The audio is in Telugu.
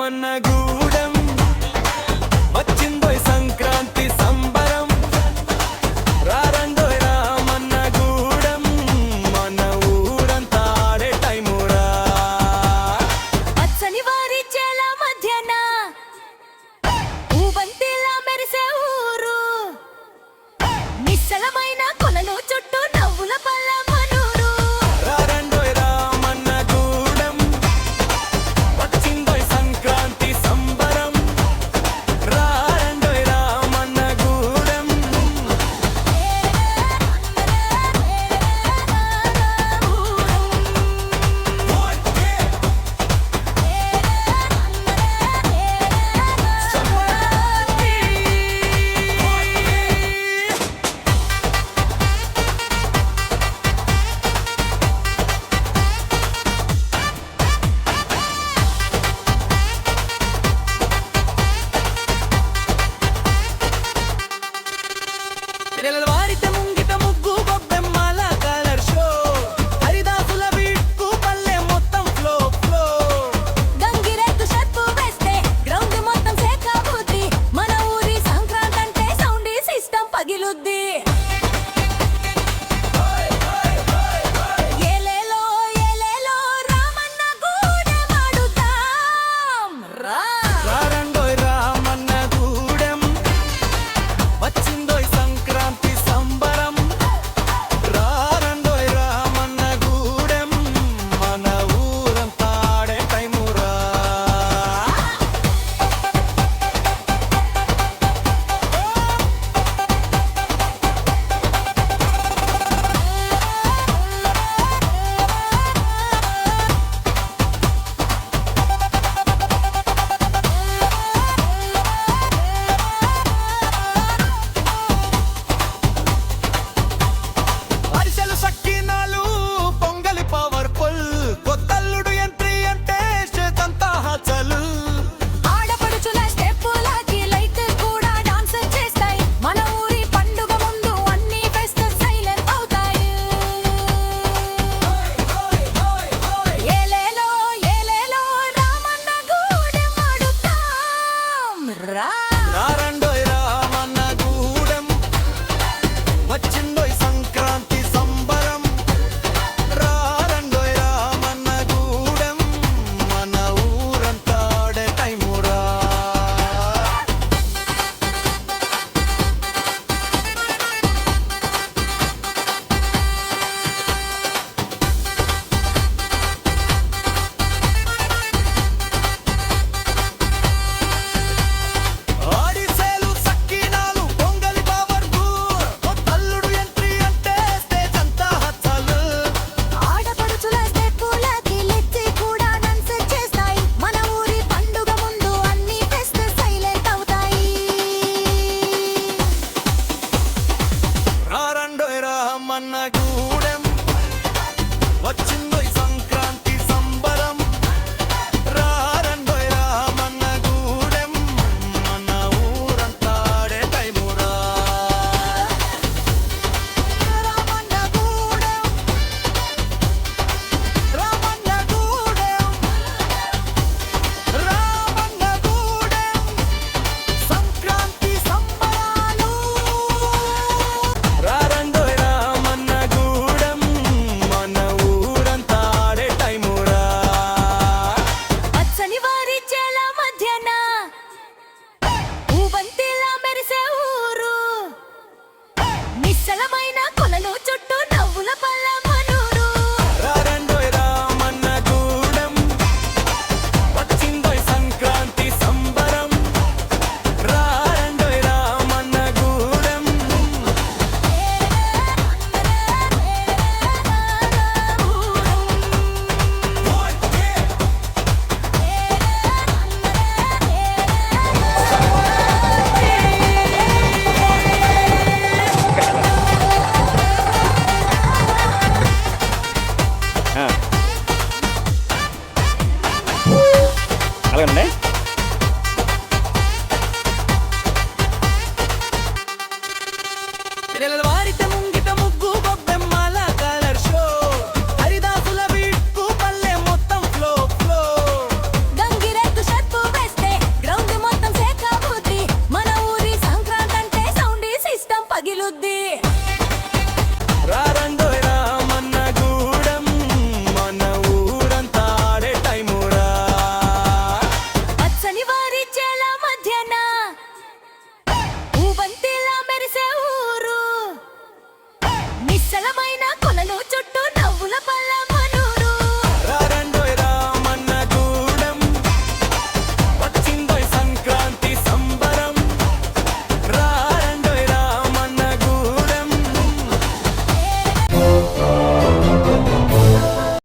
రామన్నగూడెం వచ్చిందోయ్ సంక్రాంతి సంబరం రారండోయ్ రామన్నగూడెం మన ఊరంతా ఆడే టైమురా పచ్చని వారి చేల మధ్యన ఊబంతిలా మెరిసే ఊరు నిశ్చలమైన కొలను చుట్టూ నవ్వుల పల్ల మనూరు రారండోయ్ రామన్నగూడెం వచ్చిందోయ్ సంక్రాంతి సంబరం రారండోయ్ రామన్నగూడెం వారిత ముంగిట ముగ్గు గొబ్బెమ్మల కలర్ షో హరిదాసుల వీట్కు పల్లె మొత్తం ఫ్లో ఫ్లో గంగిరెద్దు షర్టు వేస్తే గ్రౌండ్ మొత్తం సేకాబుద్ది మన ఊరి సంక్రాంతి అంటే సౌండ్ సిస్టమ్ పగిలుద్ది ఏలేలో ఏలేలో రామన్నగూడెం ఆడుతాం రా రారండోయ్ రామన్నగూడెం వచ్చిందోయ్ సంక్రాంతి సంబరం రారండోయ్ రామన్నగూడెం మన ఊరంతా ఆడే టైమురా అరిసెలు సక్కినాలు పొంగలి పవర్ఫుల్ కొత్తల్లుడు ఎంట్రీ అంటే చేతంతా హచలు ఆడపడుచుల స్టెప్పులకి లైట్ కూడా డాన్స్ చేస్తాయి మన ఊరి పండుగ ముందు అన్ని ఫెస్ట్ సైలెంట్ అవుతాయి ఏలేలో ఏలేలో రామన్నగూడెం ఆడుతాం రా రారండోయ్ రామన్నగూడెం వచ్చిందోయ్ సంక్రాంతి సంబరం రారండోయ్ రామన్నగూడెం మన ఊరంతా ఆడే టైమురా ఆడిసేలు సక్కినాలు పొంగలి పవర్ఫుల్ కొత్తల్లుడు ఎంట్రీ అంటే స్టేజ్ అంతా హచ్చలు ఆడపడుచుల స్టెప్పులకి లెచ్చి కూడా డాన్స్ చేస్తాయి మన ఊరి పండుగ ముందు అన్ని ఫెస్ట్ సైలెంట్ అవుతాయి రారండోయ్ రామన్నగూడెం వచ్చిందోయ్ సంక్రాంతి సంబరం రారండోయ్ రామన్నగూడెం మన ఊరంతా ఆడే టైమురా రామన్నగూడెం రామన్నగూడెం రామన్నగూడెం సంక్రాంతి సంబరాలు రారండోయ్ రామన్నగూడెం మన ఊరంతా ఆడే టైమురా పచ్చని వారి చేల మధ్యన ఊబంతిలా మెరిసే ఊరు నిశ్చలమైన కొలను చుట్టూ నవ్వుల పల్ల మనూరు రారండోయ్ రామన్నగూడెం వచ్చిందోయ్ సంక్రాంతి సంబరం రారండోయ్ రామన్నగూడెం అలాగండి